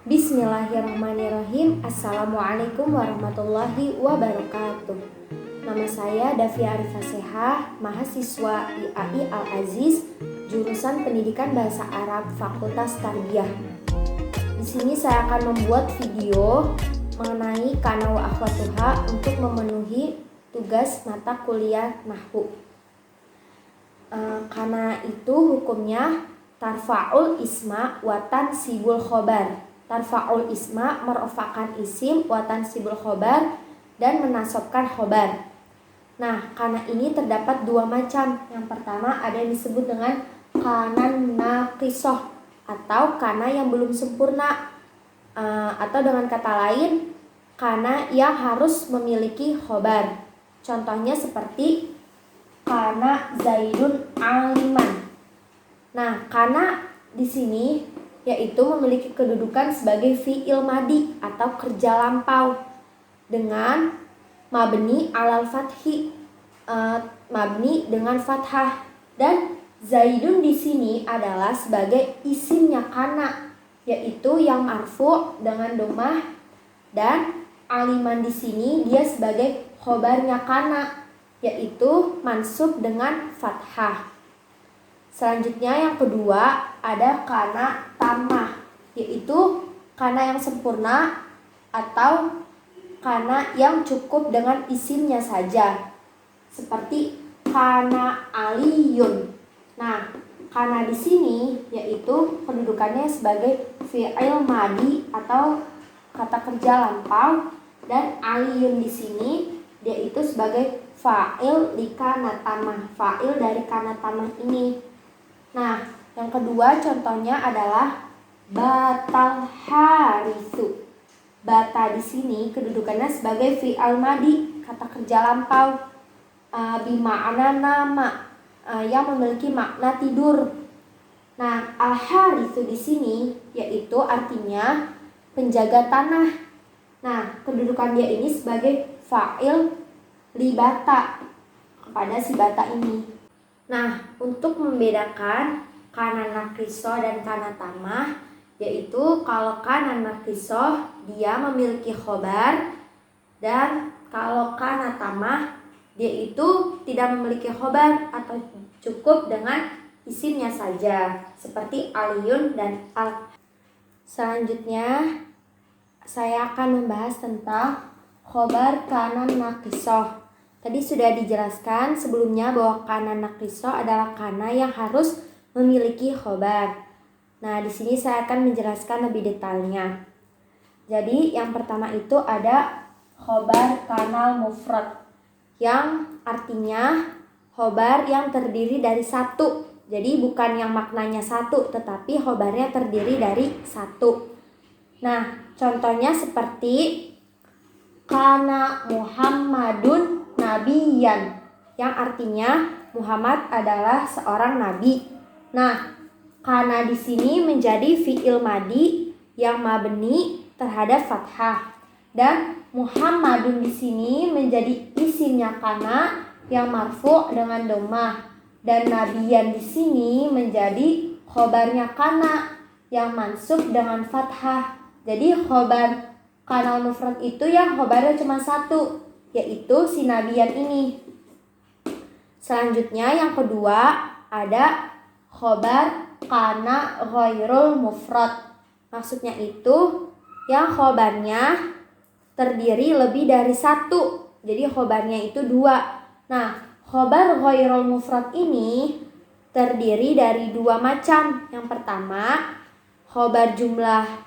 Bismillahirrahmanirrahim. Assalamualaikum warahmatullahi wabarakatuh. Nama saya Davia Arifasehah, mahasiswa IAI Al-Aziz, jurusan Pendidikan Bahasa Arab, Fakultas Tarbiyah. Di sini saya akan membuat video mengenai kana wa akhwatuha untuk memenuhi tugas mata kuliah Nahwu. Kana itu hukumnya tarfa'ul isma wa tansibul khobar. Tarfa'ul isma merofakkan isim wa tansibul khobar dan menasobkan khobar. Nah, kana ini terdapat dua macam. Yang pertama ada yang disebut dengan kana naqisoh atau kana yang belum sempurna, atau dengan kata lain kana yang harus memiliki khobar. Contohnya seperti kana Zaidun aliman. Nah, kana di sini yaitu memiliki kedudukan sebagai fi'il madi atau kerja lampau dengan mabni alal fathi, mabni dengan fathah, dan Zaidun di sini adalah sebagai isimnya kana yaitu yang marfu dengan domah, dan aliman di sini dia sebagai khobarnya kana yaitu mansub dengan fathah. Selanjutnya yang kedua ada kana tamah, yaitu kana yang sempurna atau kana yang cukup dengan isimnya saja, seperti kana aliyun. Nah, kana di sini yaitu kedudukannya sebagai fi'il madi atau kata kerja lampau, dan aliyun di sini yaitu sebagai fa'il li kana tamah, fa'il dari kana tamah ini. Nah, yang kedua contohnya adalah batal harisu. Bata di sini kedudukannya sebagai fi'il madi, kata kerja lampau, bima'na nama, yang memiliki makna tidur. Nah, al-harisu di sini yaitu artinya penjaga tanah. Nah, kedudukan dia ini sebagai fa'il li bata, kepada si bata ini. Nah, untuk membedakan kana naqisoh dan kana tamah, yaitu kalau kana naqisoh dia memiliki khobar, dan kalau kana tamah dia itu tidak memiliki khobar atau cukup dengan isimnya saja, seperti aliyun dan al. Selanjutnya saya akan membahas tentang khobar kana naqisoh. Tadi sudah dijelaskan sebelumnya bahwa kana naqisoh adalah kana yang harus memiliki khobar. Nah, di sini saya akan menjelaskan lebih detailnya. Jadi, yang pertama itu ada khobar kana mufrad, yang artinya khobar yang terdiri dari satu. Jadi, bukan yang maknanya satu, tetapi khobarnya terdiri dari satu. Nah, contohnya seperti kana Muhammadun nabiyan, yang artinya Muhammad adalah seorang nabi. Nah, kana di sini menjadi fi'il madi yang mabni terhadap fathah, dan Muhammadun di sini menjadi isimnya kana yang marfu dengan domah, dan nabiyan di sini menjadi khobarnya kana yang mansub dengan fathah. Jadi khobar kana mufrad itu yang khobarnya cuma satu, yaitu si nabiyan ini. Selanjutnya yang kedua ada khobar kana ghairul mufrad. Maksudnya itu yang khobarnya terdiri lebih dari satu, jadi khobarnya itu dua. Nah, khobar ghairul mufrad ini terdiri dari dua macam. Yang pertama khobar jumlah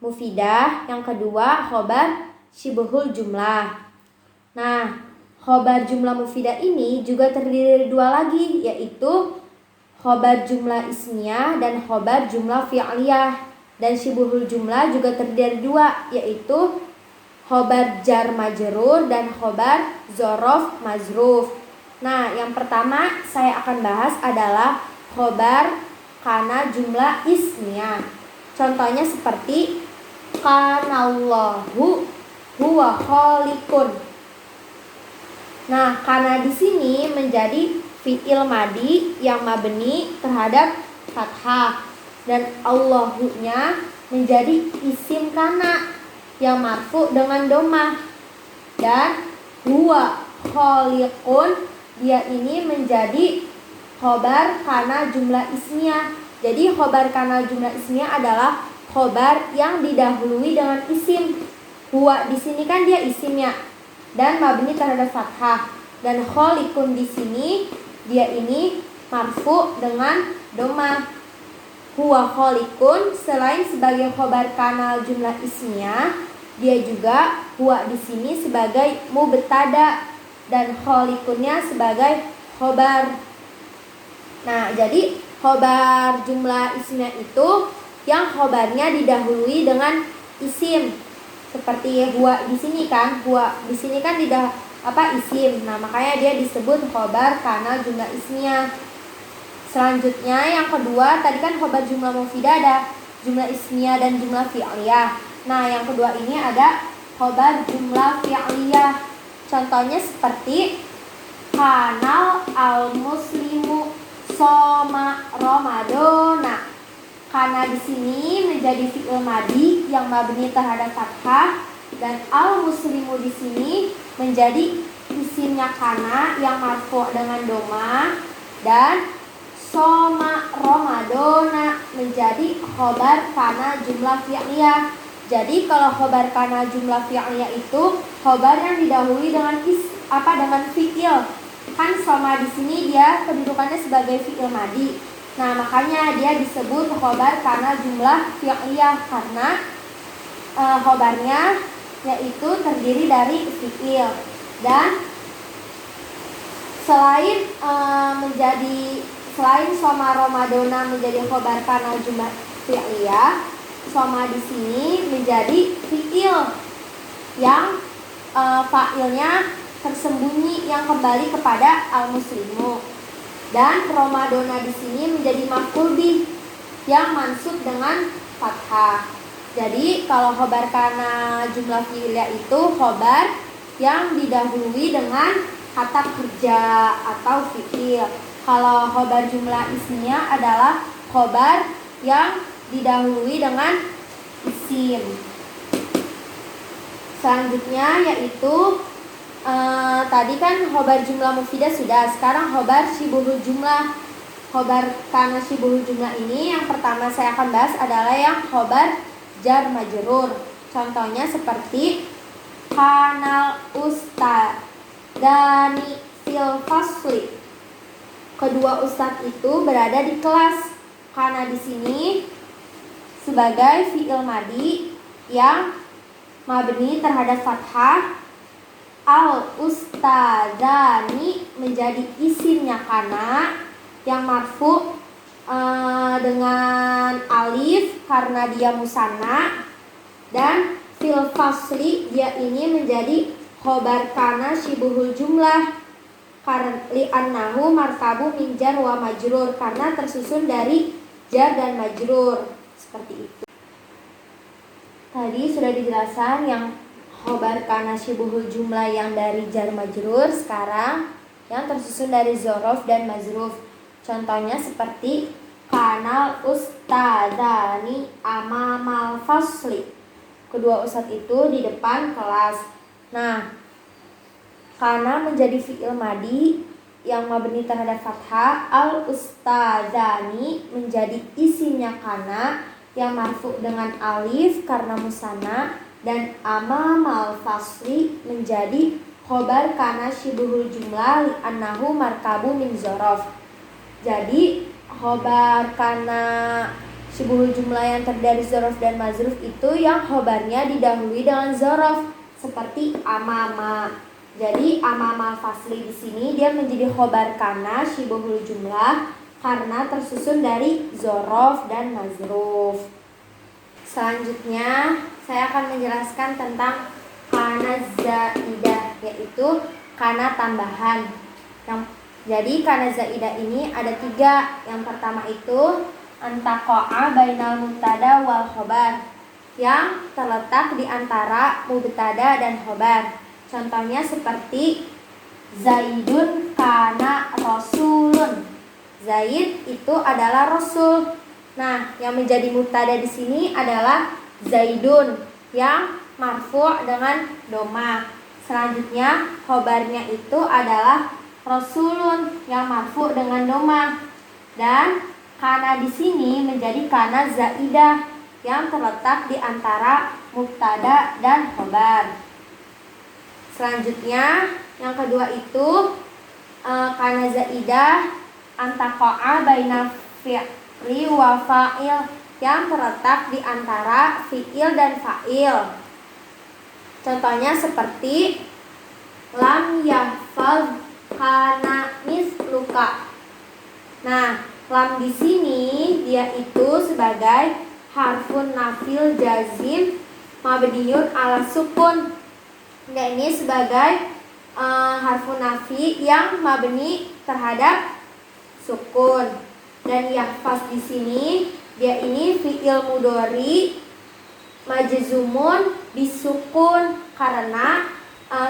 mufidah, yang kedua khobar syibhul jumlah. Nah, khobar jumlah mufidah ini juga terdiri dari dua lagi, yaitu khobar jumlah ismiyah dan khobar jumlah fi'liyah. Dan syibhul jumlah juga terdiri dari dua, yaitu khobar jar majrur dan khobar zorof mazruf. Nah, yang pertama saya akan bahas adalah khobar kana jumlah ismiyah. Contohnya seperti kanallahu huwa khaliqun. Nah, kana di sini menjadi fi'il madi yang mabni terhadap fathah, dan Allahu-nya menjadi isim kana yang marfu dengan domah. Dan huwa kholiqun, dia ini menjadi khobar kana jumlah ismiyah. Jadi khobar kana jumlah ismiyah adalah khobar yang didahului dengan isim. Huwa di sini kan dia isimnya dan mabni terhadap fathah. Dan kholiqun di sini dia ini marfu dengan domah. Huwa kholiqun selain sebagai khobar kana jumlah ismiyah, dia juga huwa di sini sebagai mubtada dan kholiqunnya sebagai khobar. Nah, jadi khobar jumlah ismiyah itu yang khobarnya didahului dengan isim. Seperti huwa di sini kan, huwa di sini kan isim. Nah, makanya dia disebut khobar kana jumlah ismiyah. Selanjutnya yang kedua, tadi kan khobar jumlah mufidah ada jumlah ismiyah dan jumlah fi'liyah. Nah, yang kedua ini ada khobar jumlah fi'liyah. Contohnya seperti kanal al-muslimu soma ramadona. Kana di sini menjadi fi'il madi yang mabni terhadap fathah dan al-muslimu di sini menjadi isimnya kana yang marfu dengan doma dan soma ramadona menjadi khobar kana jumlah fi'liyah. Jadi kalau khobar kana jumlah fi'liyah itu khobar yang didahului dengan dengan fi'il. Kan soma di sini dia kedudukannya sebagai fi'il madi. Nah, makanya dia disebut khobar kana jumlah fi'liyah karena khobarnya yaitu terdiri dari fi'il. Dan selain soma ramadona menjadi khobar kana jumlah fi'liyah, soma di sini menjadi fi'il yang fa'ilnya tersembunyi yang kembali kepada al-muslimu. Dan ramadona di sini menjadi maf'ul bih yang mansub dengan fathah. Jadi kalau khobar kana jumlah fi'liyah itu khobar yang didahului dengan kata kerja atau fi'il. Kalau khobar jumlah ismiyah adalah khobar yang didahului dengan isim. Selanjutnya yaitu tadi kan khobar jumlah mufidah sudah, sekarang khobar syibuhul jumlah. Khobar kana syibuhul jumlah ini yang pertama saya akan bahas adalah yang khobar jar majrur. Contohnya seperti kanal ustadzani fil fasli. Kedua ustadz itu berada di kelas. Kana di sini sebagai fi'il madi yang mabni terhadap fathah. Al ustadzani menjadi isimnya kana yang marfu dengan alif karena dia musanna. Dan fil fasli dia ini menjadi khobar kana syibuhul jumlah li'annahu markabu min jar wa majrur karena tersusun dari jar dan majrur. Seperti itu. Tadi sudah dijelaskan yang khobar kana syibuhul jumlah yang dari jar majrur. Sekarang yang tersusun dari zorof dan mazruf. Contohnya seperti kanal ustadzani amamal fasli. Kedua ustadz itu di depan kelas. Nah, kana menjadi fi'il madi yang mabni terhadap fathah. Al ustadzani menjadi isimnya kana yang marfu dengan alif karena musanna. Dan amamal fasli menjadi khobar kana syibuhul jumlah li'annahu markabu min zorof. Jadi khobar kana syibuhul jumlah yang terdiri dari zorof dan mazruf itu yang khobarnya didahului dengan zorof seperti amama. Jadi amamal fasli di sini dia menjadi khobar kana syibuhul jumlah karena tersusun dari zorof dan mazruf. Selanjutnya saya akan menjelaskan tentang kana zaidah, yaitu kana tambahan. Jadi kana zaidah ini ada 3. Yang pertama itu antaqa'a bainal mubtada wal khobar, yang terletak di antara mubtada dan khobar. Contohnya seperti Zaidun kana rasulun. Zaid itu adalah rasul. Nah, yang menjadi mubtada di sini adalah Zaidun yang marfu' dengan doma. Selanjutnya khobarnya itu adalah Rasulun yang marfu' dengan doma. Dan kana di sini menjadi kana zaidah yang terletak di antara mubtada dan khobar. Selanjutnya yang kedua itu kana zaidah antaqa'a baina fi'li wa fa'il yang terletak di antara fi'il dan fa'il. Contohnya seperti lam yahfaz kana misluka. Nah, lam di sini dia itu sebagai harfun nafil jazim mabniun ala sukun. Nah, ini sebagai harfun nafi yang mabni terhadap sukun. Dan yahfaz di sini dia ini fi'il mudhari majzumun bisukun karena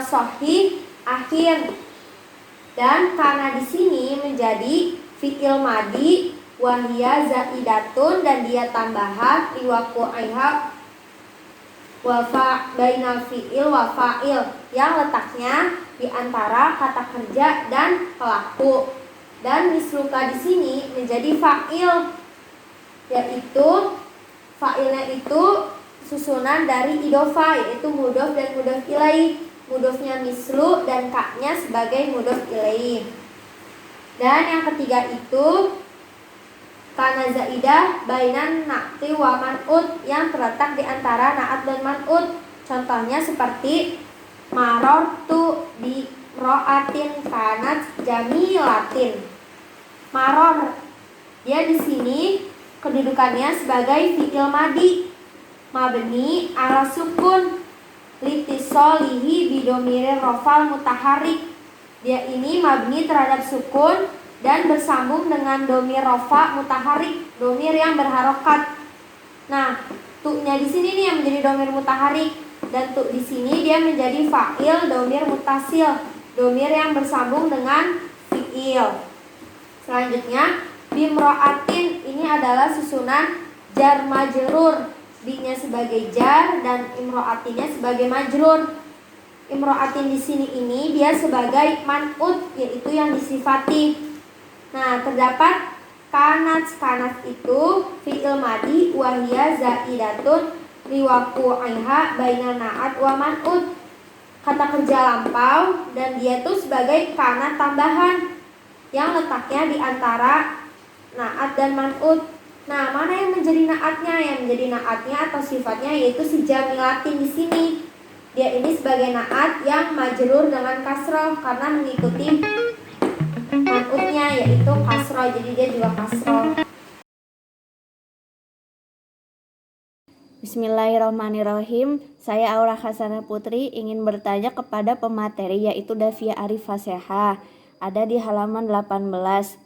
sahih akhir. Dan karena di sini menjadi fi'il madi wahia zaidatun dan dia tambahan liwaqi'iha wafa bainal fi'il wa fa'il yang letaknya di antara kata kerja dan pelaku. Dan misluka di sini menjadi fa'il, yaitu fa'ilnya itu susunan dari idhofah, yaitu mudhof dan mudhof ilaih. Mudhofnya mislu dan ka-nya sebagai mudhof ilaih. Dan yang ketiga itu kana zaidah bainan na'ti wa man'ut yang terletak di antara na'at dan man'ut. Contohnya seperti marortu bi ro'atin kanat jamilatin. Maror dia di sini kedudukannya sebagai fi'il madi mabni ala sukun litisolihi bidomir rofal mutaharik. Dia ini mabni terhadap sukun dan bersambung dengan domir rofa mutaharik, domir yang berharokat. Nah, tu-nya di sini nih yang menjadi domir mutaharik, dan tu di sini dia menjadi fa'il domir mutasil, domir yang bersambung dengan fi'il. Selanjutnya bimro'atin ini adalah susunan jar majrur, bi-nya sebagai jar dan imro'atinnya sebagai majrur. Imro'atin di sini ini dia sebagai man'ut, yaitu yang disifati. Nah, terdapat kanat itu fi'il madi wahia zaidatun liwaqi'iha baina na'at wa man'ut, kata kerja lampau dan dia itu sebagai kanat tambahan yang letaknya di antara na'at dan man'ut. Nah, mana yang menjadi na'atnya? Yang menjadi na'atnya atau sifatnya yaitu si jamilatin di sini. Dia ini sebagai na'at yang majrur dengan kasroh karena mengikuti man'utnya yaitu kasroh, jadi dia juga kasroh. Bismillahirrahmanirrahim. Saya Aura Hasanah Putri ingin bertanya kepada pemateri yaitu Davia Arif Faseha. Ada di halaman 18.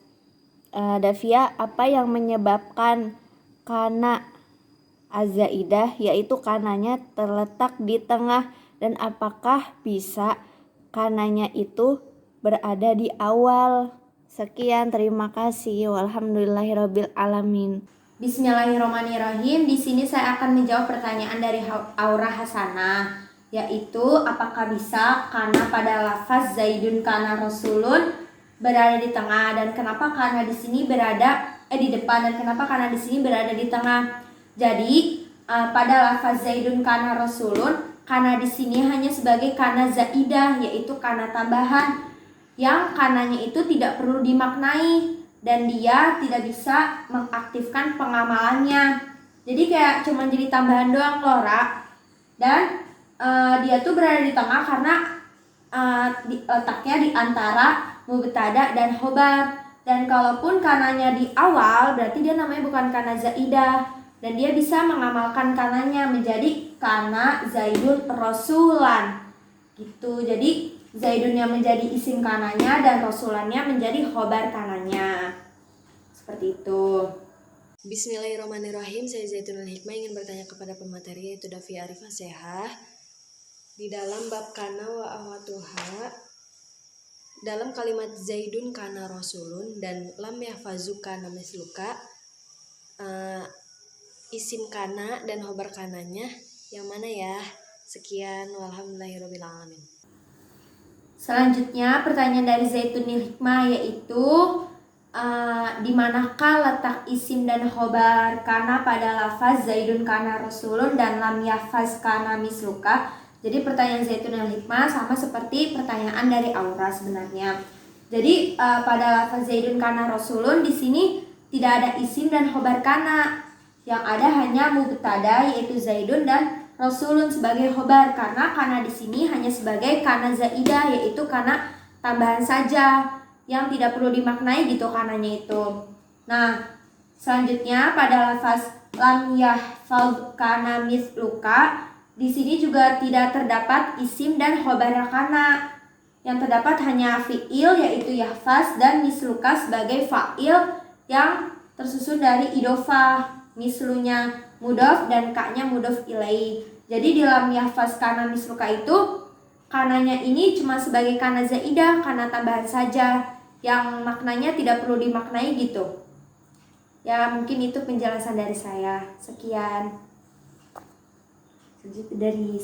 Davia, apa yang menyebabkan kana azaidah yaitu kananya terletak di tengah, dan apakah bisa kananya itu berada di awal? Sekian, terima kasih. Walhamdulillahirabbil alamin. Bismillahirrahmanirrahim. Di sini saya akan menjawab pertanyaan dari Aura Hasanah, yaitu apakah bisa kana pada lafaz Zaidun kana Rasulun berada di tengah, dan kenapa kana di sini berada di depan, dan kenapa kana di sini berada di tengah. Jadi pada lafaz Zaidun kana Rasulun, kana di sini hanya sebagai kana zaidah, yaitu kana tambahan yang kananya itu tidak perlu dimaknai dan dia tidak bisa mengaktifkan pengamalannya. Jadi kayak cuma jadi tambahan doang loh, Ra. Dan dia tuh berada di tengah karena letaknya di antara mubtada dan khobar. Dan kalaupun kananya di awal berarti dia namanya bukan kana zaidah, dan dia bisa mengamalkan kananya menjadi kana Zaidun Rasulan gitu. Jadi Zaidunnya menjadi isim kananya dan Rasulannya menjadi khobar kananya. Seperti itu. Bismillahirrahmanirrahim. Saya Zaitun Hikmah ingin bertanya kepada pemateri yaitu Davia Arif Faseha. Di dalam bab kana wa ahwatuha, dalam kalimat Zaidun kana Rasulun dan lam yahfazu kana misluka, isim kana dan khobar kananya yang mana ya? Sekian, walhamdulillahirobbilalamin. Selanjutnya pertanyaan dari Zaitunil Hikmah yaitu di manakah letak isim dan khobar kana pada lafaz Zaidun kana Rasulun dan lam yahfaz kana misluka. Jadi pertanyaan Zaitunil Hikmah sama seperti pertanyaan dari Aura sebenarnya. Jadi pada lafaz Zaidun kana Rasulun di sini tidak ada isim dan khobar kana. Yang ada hanya mubtada yaitu Zaidun dan Rasulun sebagai khobar, karena di sini hanya sebagai kana zaidah, yaitu kana tambahan saja yang tidak perlu dimaknai gitu kananya itu. Nah, selanjutnya pada lafaz lam yahfaz kana misluka, di sini juga tidak terdapat isim dan khobar kana. Yang terdapat hanya fiil yaitu yahfaz dan misluka sebagai fa'il yang tersusun dari idofah. Mislunya mudhof dan ka-nya mudhof ilaih. Jadi di lam yahfaz kana misluka itu kananya ini cuma sebagai kana zaidah, kana tambahan saja yang maknanya tidak perlu dimaknai gitu. Ya mungkin itu penjelasan dari saya. Sekian. Dari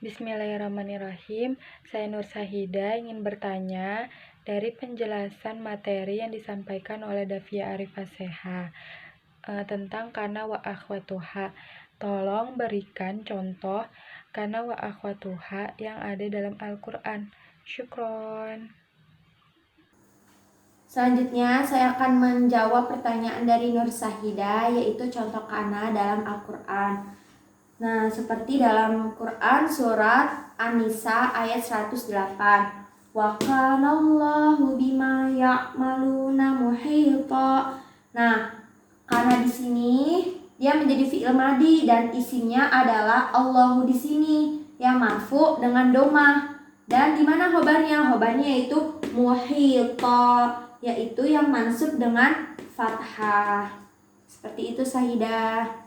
Bismillahirrahmanirrahim. Saya Nur Sahida ingin bertanya dari penjelasan materi yang disampaikan oleh Davia Arifaseha tentang kana wa akhwatuha. Tolong berikan contoh kana wa akhwatuha yang ada dalam Al-Quran. Syukron. Selanjutnya saya akan menjawab pertanyaan dari Nur Sahida yaitu contoh kana dalam Al-Quran. Nah, seperti dalam Quran surat An-Nisa ayat 108. Wa kanallahu bima ya'maluna muhita. Nah, karena di sini dia menjadi fi'il madi dan isinya adalah Allahu di sini yang marfu dengan domah. Dan di mana khobarnya? Khobarnya yaitu muhita, yaitu yang mansub dengan fathah. Seperti itu Sahidah.